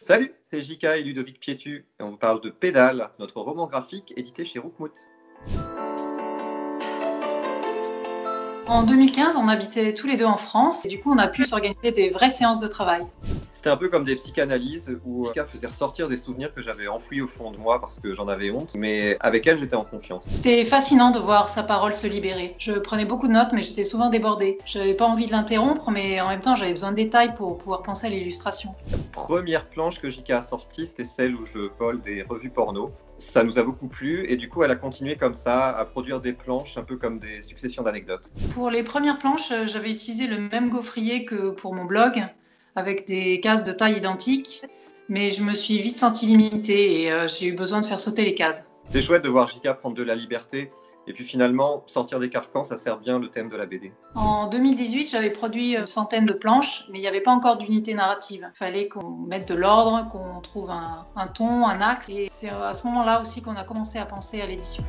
Salut, c'est Jika et Ludovic Pietu et on vous parle de Pédale, notre roman graphique édité chez Roukmout. En 2015, on habitait tous les deux en France et du coup, on a pu s'organiser des vraies séances de travail. C'était un peu comme des psychanalyses où Jika faisait ressortir des souvenirs que j'avais enfouis au fond de moi parce que j'en avais honte, mais avec elle j'étais en confiance. C'était fascinant de voir sa parole se libérer. Je prenais beaucoup de notes, mais j'étais souvent débordée. J'avais pas envie de l'interrompre, mais en même temps, j'avais besoin de détails pour pouvoir penser à l'illustration. Première planche que Jika a sortie, c'était celle où je vole des revues porno. Ça nous a beaucoup plu et du coup elle a continué comme ça à produire des planches un peu comme des successions d'anecdotes. Pour les premières planches, j'avais utilisé le même gaufrier que pour mon blog, avec des cases de taille identique, mais je me suis vite sentie limitée et j'ai eu besoin de faire sauter les cases. C'était chouette de voir Jika prendre de la liberté et puis finalement sortir des carcans, ça sert bien le thème de la BD. En 2018, j'avais produit une centaine de planches, mais il n'y avait pas encore d'unité narrative. Il fallait qu'on mette de l'ordre, qu'on trouve un ton, un axe, et c'est à ce moment-là aussi qu'on a commencé à penser à l'édition.